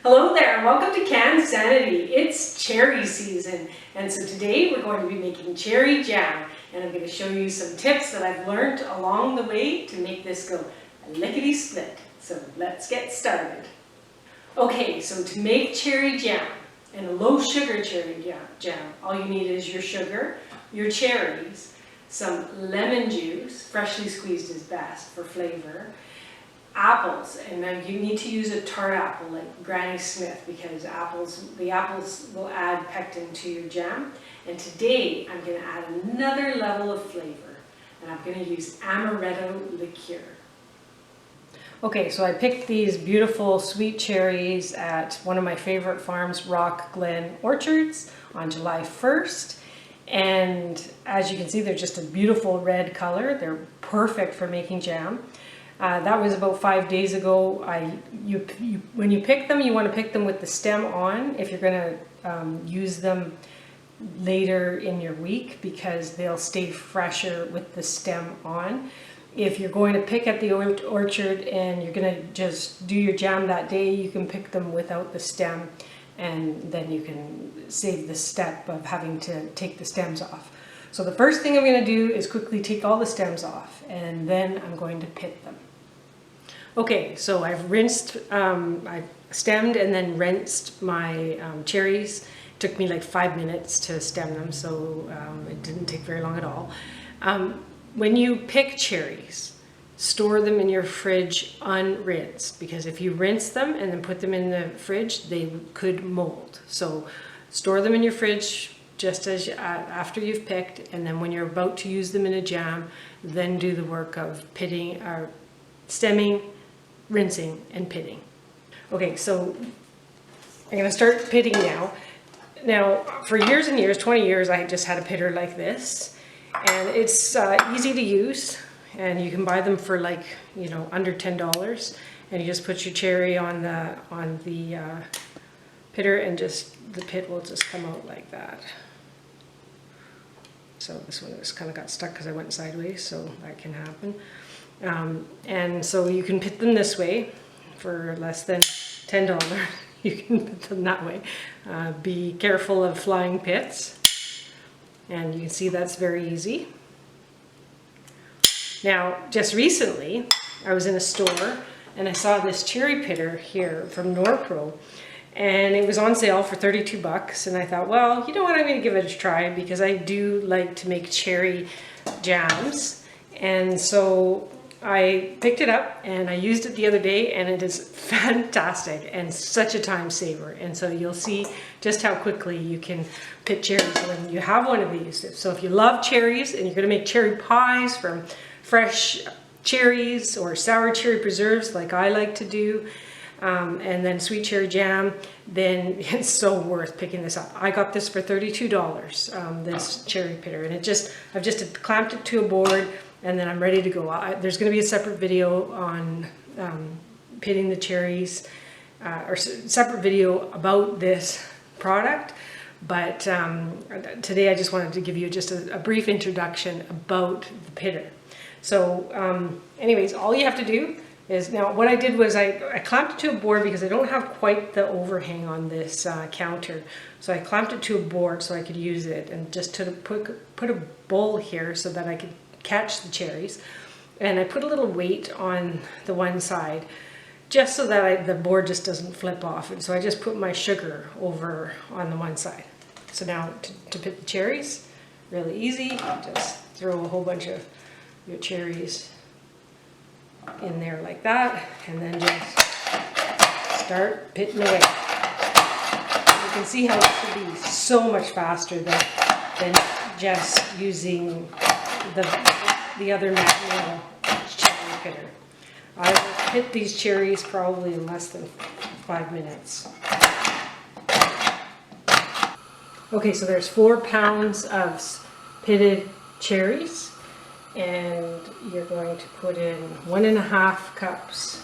Hello there, welcome to Can Sanity. It's cherry season, and so today we're going to be making cherry jam, and I'm going to show you some tips that I've learned along the way to make this go lickety-split. So let's get started. Okay, so to make cherry jam, and a low sugar cherry jam, all you need is your sugar, your cherries, some lemon juice, freshly squeezed is best for flavor, apples, and then you need to use a tart apple like Granny Smith because the apples will add pectin to your jam. And today I'm going to add another level of flavor, and I'm going to use amaretto liqueur. Okay, so I picked these beautiful sweet cherries at one of my favorite farms, Rock Glen Orchards, on July 1st. And as you can see, they're just a beautiful red color. They're perfect for making jam. That was about 5 days ago. When you pick them, you want to pick them with the stem on if you're going to use them later in your week, because they'll stay fresher with the stem on. If you're going to pick at the orchard and you're going to just do your jam that day, you can pick them without the stem, and then you can save the step of having to take the stems off. So the first thing I'm going to do is quickly take all the stems off, and then I'm going to pit them. Okay, so I've rinsed, I stemmed and then rinsed my cherries. It took me like 5 minutes to stem them, so it didn't take very long at all. When you pick cherries, store them in your fridge unrinsed, because if you rinse them and then put them in the fridge, they could mold. So store them in your fridge just as after you've picked, and then when you're about to use them in a jam, then do the work of pitting or stemming, rinsing, and pitting. Okay, so I'm going to start pitting now. Now, for years and years, 20 years, I just had a pitter like this, and it's easy to use, and you can buy them for like, you know, under $10, and you just put your cherry on the pitter, and just the pit will just come out like that. So this one just kind of got stuck because I went sideways, so that can happen. And so you can pit them this way for less than $10. You can pit them that way. Be careful of flying pits. And you can see that's very easy. Now, just recently, I was in a store and I saw this cherry pitter here from Norpro. And it was on sale for 32 bucks, and I thought, well, you know what, I'm going to give it a try because I do like to make cherry jams. And so I picked it up and I used it the other day, and it is fantastic and such a time saver. And so you'll see just how quickly you can pit cherries when you have one of these. So if you love cherries and you're going to make cherry pies from fresh cherries or sour cherry preserves like I like to do, and then sweet cherry jam, then it's so worth picking this up. I got this for $32, this cherry pitter, and I've just clamped it to a board, and then I'm ready to go. There's going to be a separate video on pitting the cherries, or separate video about this product, but today I just wanted to give you just a brief introduction about the pitter. So anyways, all you have to do is, now what I did was I clamped it to a board because I don't have quite the overhang on this counter. So I clamped it to a board so I could use it, and just to put a bowl here so that I could catch the cherries. And I put a little weight on the one side just so that the board just doesn't flip off. And so I just put my sugar over on the one side. So now to pit the cherries, really easy. Just throw a whole bunch of your cherries in there like that, and then just start pitting away. You can see how it could be so much faster than just using the other manual cherry pitter. I will pit these cherries probably in less than 5 minutes. Okay, so there's 4 pounds of pitted cherries, and you're going to put in 1.5 cups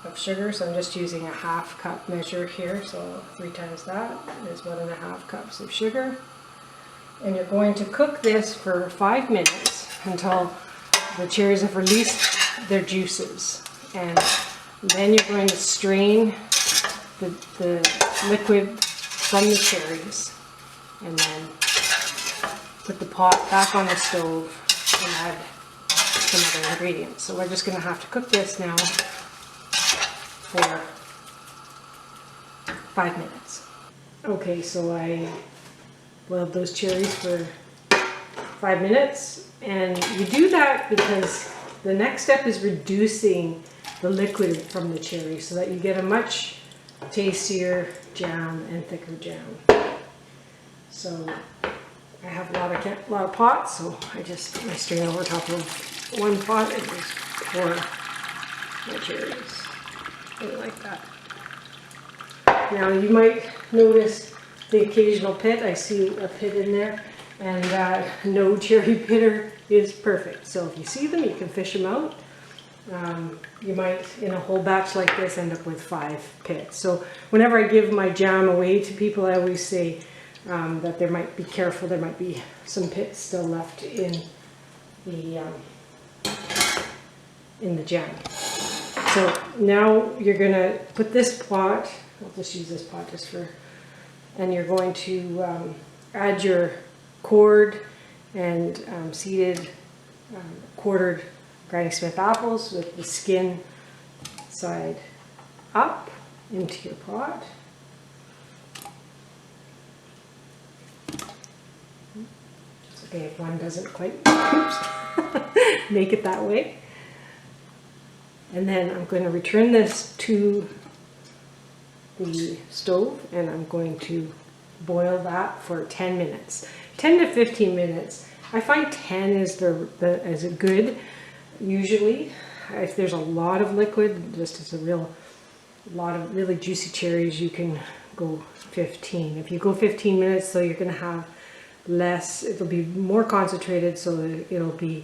of sugar. So I'm just using a 1/2 cup measure here, so 3 times that is 1.5 cups of sugar. And you're going to cook this for 5 minutes until the cherries have released their juices, and then you're going to strain the liquid from the cherries, and then put the pot back on the stove and add some other ingredients. So we're just going to have to cook this now for 5 minutes. Okay, so I boiled those cherries for 5 minutes, and you do that because the next step is reducing the liquid from the cherry so that you get a much tastier jam and thicker jam. So I have a lot of pots, so I strain over top of one pot and just pour my cherries. Really like that. Now you might notice the occasional pit. I see a pit in there, and no cherry pitter is perfect. So if you see them, you can fish them out. You might, in a whole batch like this, end up with 5 pits. So whenever I give my jam away to people, I always say that there might be careful. There might be some pits still left in the jam. So now you're gonna put this pot. I'll just use this pot just for, and you're going to add your cored and seeded quartered Granny Smith apples with the skin side up into your pot. It's okay if one doesn't quite make it that way. And then I'm going to return this to the stove, and I'm going to boil that for 10 minutes. 10 to 15 minutes. I find 10 is is a good. Usually, if there's a lot of liquid, just as a lot of really juicy cherries, you can go 15. If you go 15 minutes, so you're going to have less, it'll be more concentrated, so it'll be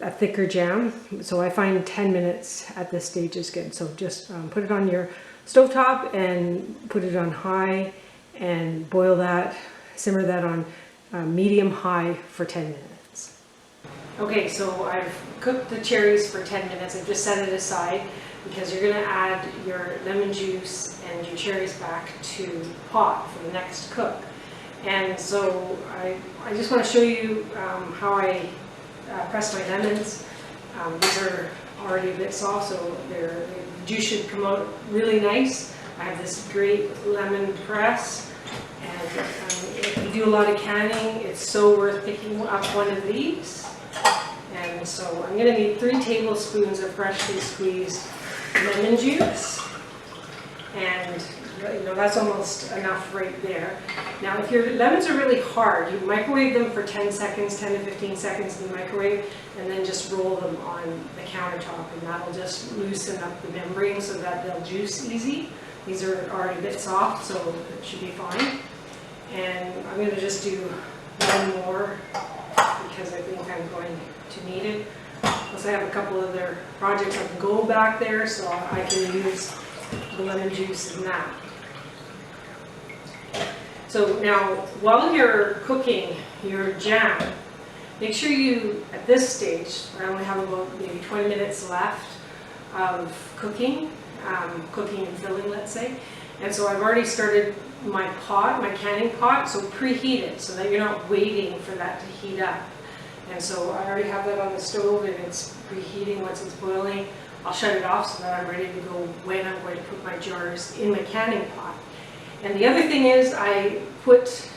a thicker jam. So I find 10 minutes at this stage is good. So just put it on your stovetop and put it on high and boil that, simmer that on medium high for 10 minutes. Okay, so I've cooked the cherries for 10 minutes. I've just set it aside because you're going to add your lemon juice and your cherries back to the pot for the next cook. And so I just want to show you how I press my lemons. These are already a bit soft, so the juice should come out really nice. I have this great lemon press, and if you do a lot of canning, it's so worth picking up one of these. And so I'm going to need 3 tablespoons of freshly squeezed lemon juice, and that's almost enough right there. Now if your lemons are really hard, you microwave them for 10 seconds, 10 to 15 seconds in the microwave, and then just roll them on the countertop, and that'll just loosen up the membrane so that they'll juice easy. These are already a bit soft, so it should be fine. And I'm going to just do one more because I think I'm going to need it. Plus I have a couple other projects I can go back there, so I can use the lemon juice in that. So now, while you're cooking your jam, make sure you, at this stage, I only have about maybe 20 minutes left of cooking, cooking and filling, let's say. And so I've already started my pot, my canning pot, so preheat it so that you're not waiting for that to heat up. And so I already have that on the stove, and it's preheating. Once it's boiling, I'll shut it off so that I'm ready to go when I'm going to put my jars in my canning pot. And the other thing is I put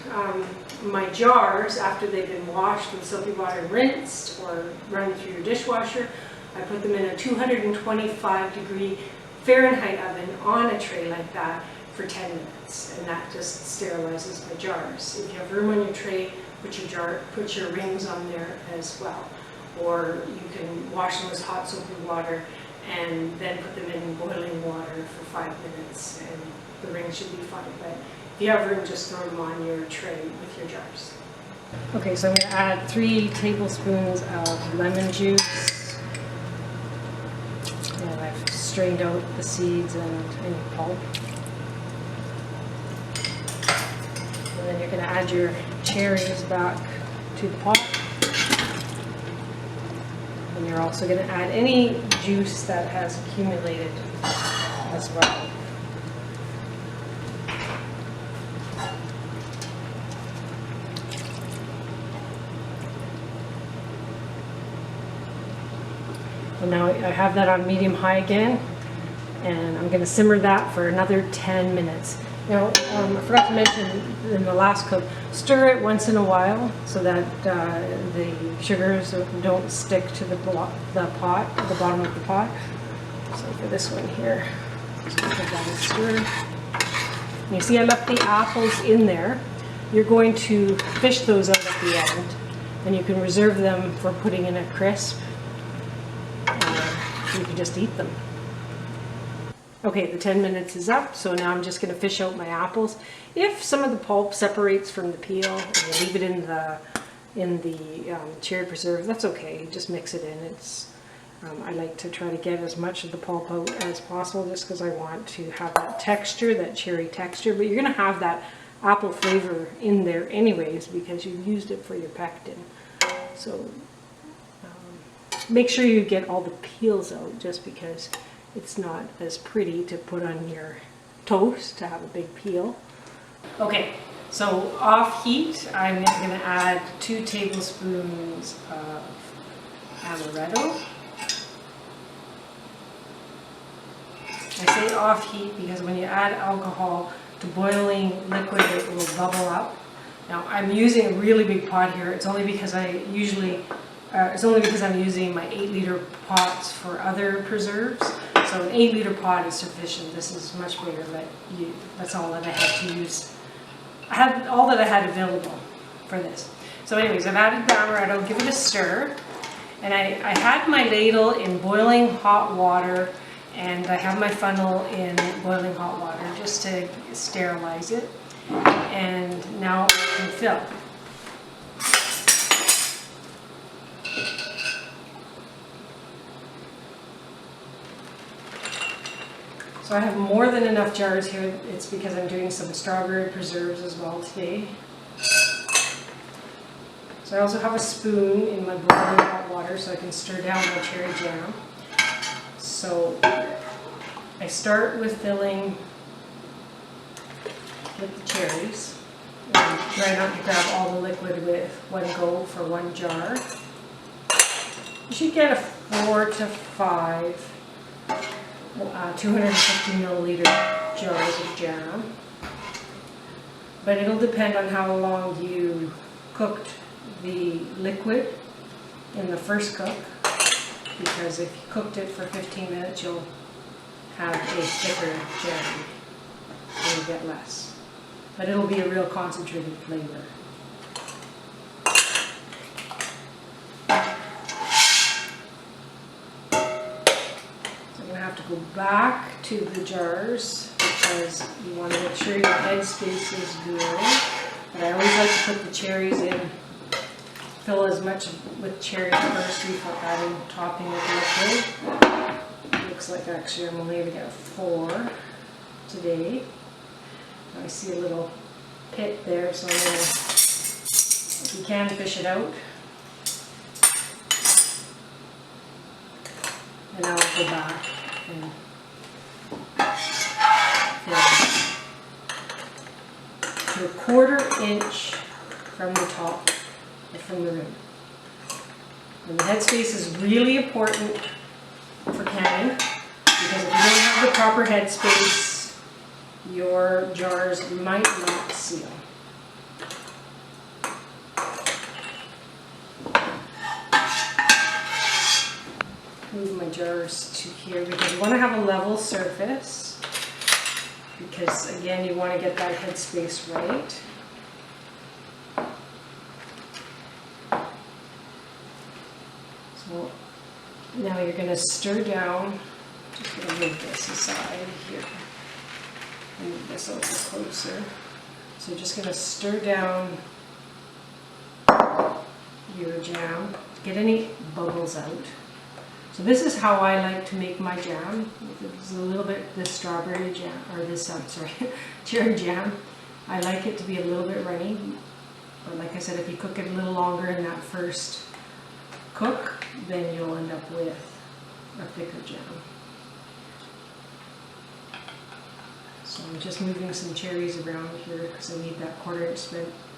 my jars, after they've been washed with soapy water, rinsed or run through your dishwasher, I put them in a 225-degree Fahrenheit oven on a tray like that for 10 minutes, and that just sterilizes my jars. If you have room on your tray, put your rings on there as well. Or you can wash them with hot soapy water and then put them in boiling water for 5 minutes, and the rings should be fine. But if you have room, just throw them on your tray with your jars. Okay, so I'm going to add 3 tablespoons of lemon juice. And I've strained out the seeds and any pulp. And then you're going to add your cherries back to the pot. And you're also going to add any juice that has accumulated as well. And now I have that on medium-high again, and I'm going to simmer that for another 10 minutes. Now, I forgot to mention in the last cook, stir it once in a while so that the sugars don't stick to the pot, the bottom of the pot. So for this one here, just give that a stir. And you see I left the apples in there. You're going to fish those out at the end, and you can reserve them for putting in a crisp. You can just eat them. Okay, the 10 minutes is up, so now I'm just going to fish out my apples. If some of the pulp separates from the peel and you leave it in the cherry preserve, that's okay. Just mix it in. It's I like to try to get as much of the pulp out as possible, just because I want to have that texture, that cherry texture. But you're going to have that apple flavor in there anyways because you've used it for your pectin. So make sure you get all the peels out, just because it's not as pretty to put on your toast to have a big peel. Okay, so off heat, I'm going to add 2 tablespoons of amaretto. I say off heat because when you add alcohol to boiling liquid, it will bubble up. Now I'm using a really big pot here. It's only because I'm using my 8-liter pots for other preserves. So an 8-liter pot is sufficient. This is much bigger, but that's all that I had to use. I had all that I had available for this. So anyways, I've added the amaretto, give it a stir. And I had my ladle in boiling hot water, and I have my funnel in boiling hot water just to sterilize it. And now I can fill. So I have more than enough jars here. It's because I'm doing some strawberry preserves as well today. So I also have a spoon in my boiling hot water so I can stir down my cherry jam. So I start with filling with the cherries. And try not to grab all the liquid with one go for one jar. You should get a 4 to 5 250 milliliter jars of jam. But it'll depend on how long you cooked the liquid in the first cook, because if you cooked it for 15 minutes you'll have a thicker jam and you'll get less. But it'll be a real concentrated flavor. Have to go back to the jars because you want to make sure your head space is good. But I always like to put the cherries in, fill as much with cherries first before adding topping with liquid. Looks like actually I'm only going to get 4 today. I see a little pit there, so I'm going to, if you can, fish it out. And now I'll go back and to a 1/4 inch from the top or from the rim. And the headspace is really important for canning, because if you don't have the proper headspace, your jars might not seal. Move my jars to here because you want to have a level surface, because again you want to get that headspace right. So now you're going to stir down. Just going to move this aside here. Move this a little closer. So you're just going to stir down your jam. Get any bubbles out. So this is how I like to make my jam. It's a little bit this strawberry jam, or this, cherry jam. I like it to be a little bit runny. But like I said, if you cook it a little longer in that first cook, then you'll end up with a thicker jam. So I'm just moving some cherries around here because I need that 1/4 inch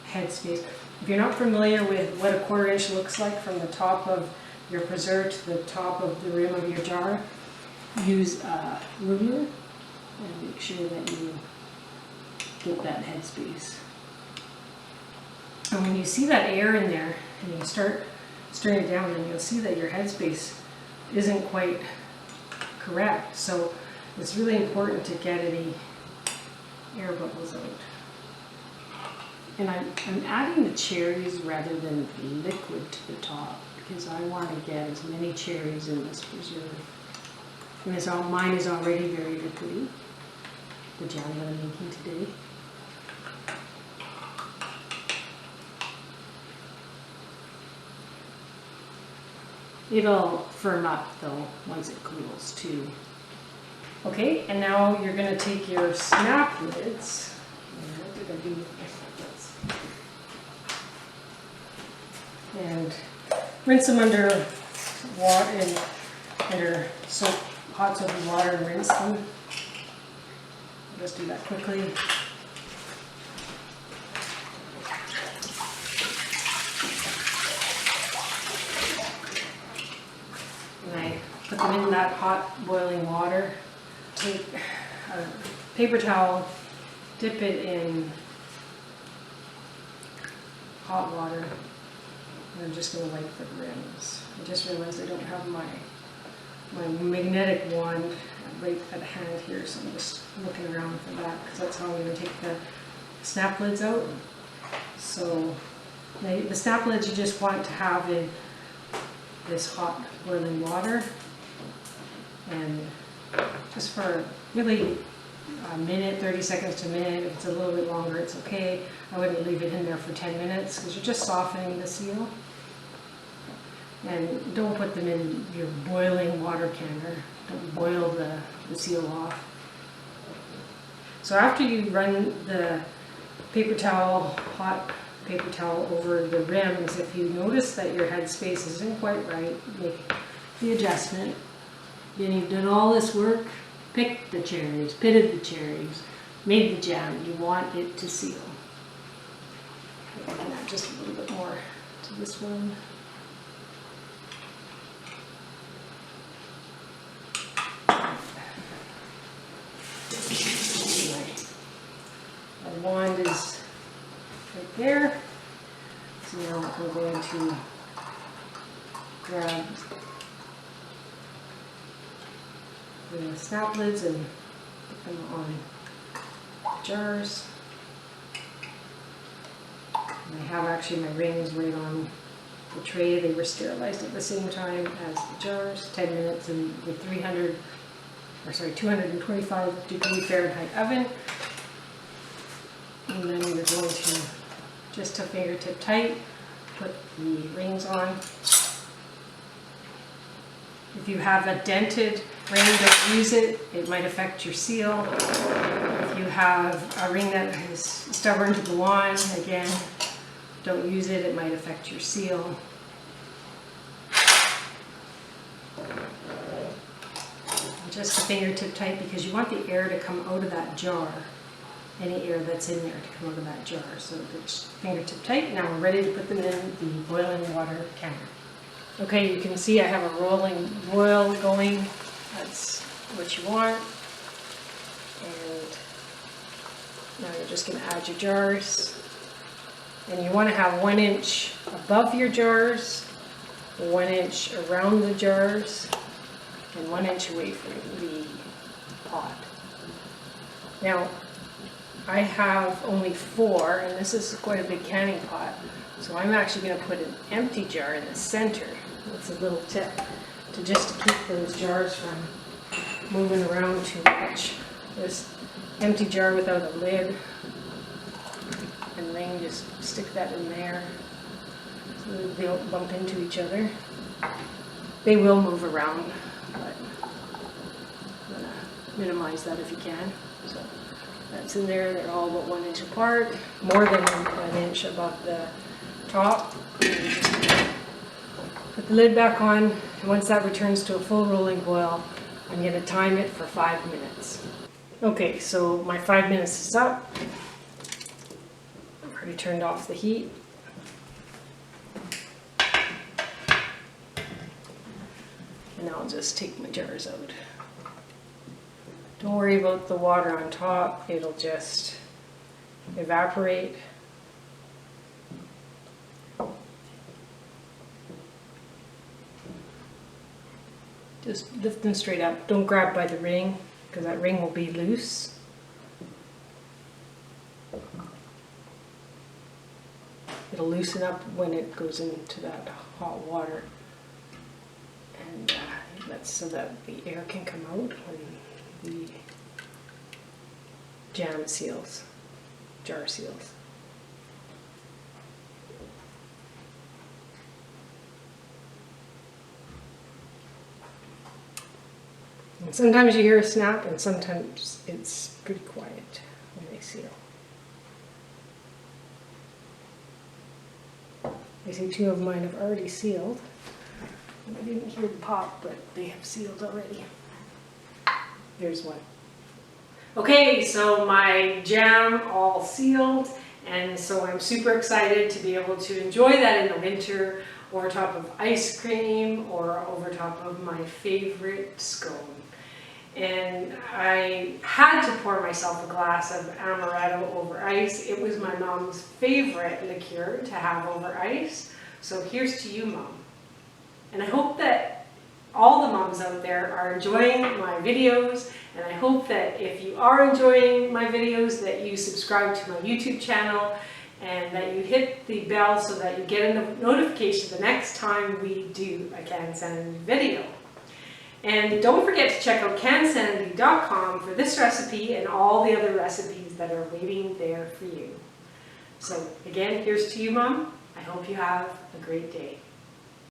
head space. If you're not familiar with what a 1/4 inch looks like from the top of your preserve to the top of the rim of your jar, use a ruler and make sure that you get that headspace. And when you see that air in there and you start stirring it down, then you'll see that your headspace isn't quite correct. So it's really important to get any air bubbles out. And I'm adding the cherries rather than the liquid to the top because I want to get as many cherries in this preserve. And mine is already very liquidy, the jam that I'm making today. It'll firm up though once it cools too. Okay, and now you're going to take your snap lids. What did I do with my snap lids? And rinse them under water and under hot soapy water and rinse them. I'll just do that quickly. And I put them in that hot boiling water. Take a paper towel, dip it in hot water, and I'm just going to wipe the rims. I just realized I don't have my magnetic wand right at hand here, so I'm just looking around for that because that's how I'm going to take the snap lids out. So the snap lids you just want to have in this hot boiling water, and just for really a minute, 30 seconds to a minute. If it's a little bit longer, it's okay. I wouldn't leave it in there for 10 minutes because you're just softening the seal. And don't put them in your boiling water canner. Don't boil the seal off. So after you run the paper towel, hot paper towel over the rims, if you notice that your headspace isn't quite right, make the adjustment. Then you've done all this work, picked the cherries, pitted the cherries, made the jam. You want it to seal. I can add just a little bit more to this one. My wand is right there. So now I'm going to grab the snap lids and put them on jars. And I have actually my rings right on the tray. They were sterilized at the same time as the jars. 10 minutes in the 225 degree Fahrenheit oven. And then you're going to, just to fingertip tight, put the rings on. If you have a dented ring, don't use it. It might affect your seal. If you have a ring that is stubborn to go on, again, don't use it. It might affect your seal. Just a fingertip tight because you want the air to come out of that jar. Any air that's in there to come out of that jar. So it's fingertip tight. Now we're ready to put them in the boiling water canner. Okay, you can see I have a rolling boil going. That's what you want. And now you're just going to add your jars. And you want to have 1 inch above your jars, 1 inch around the jars, and 1 inch away from the pot. Now, I have only 4, and this is quite a big canning pot, so I'm actually going to put an empty jar in the center. That's a little tip to just to keep those jars from moving around too much. This empty jar without a lid, and then just stick that in there so they don't bump into each other. They will move around, but I'm going to minimize that if you can. So that's in there. They're all about 1 inch apart, more than 1 inch above the top. Put the lid back on, and once that returns to a full rolling boil, I'm going to time it for 5 minutes. Okay, so my 5 minutes is up. I've already turned off the heat. And I'll just take my jars out. Don't worry about the water on top, it'll just evaporate. Just lift them straight up. Don't grab by the ring, because that ring will be loose. It'll loosen up when it goes into that hot water. And that's so that the air can come out when the jam seals, jar seals. And sometimes you hear a snap and sometimes it's pretty quiet when they seal. I see two of mine have already sealed. I didn't hear the pop, but they have sealed already. There's one. Okay, so my jam all sealed, and so I'm super excited to be able to enjoy that in the winter over top of ice cream or over top of my favorite scone. And I had to pour myself a glass of amaretto over ice. It was my mom's favorite liqueur to have over ice. So here's to you, Mom. And I hope that all the moms out there are enjoying my videos, and I hope that if you are enjoying my videos that you subscribe to my YouTube channel and that you hit the bell so that you get a notification the next time we do a CanSanity video. And don't forget to check out cansanity.com for this recipe and all the other recipes that are waiting there for you. So again, here's to you, Mom. I hope you have a great day.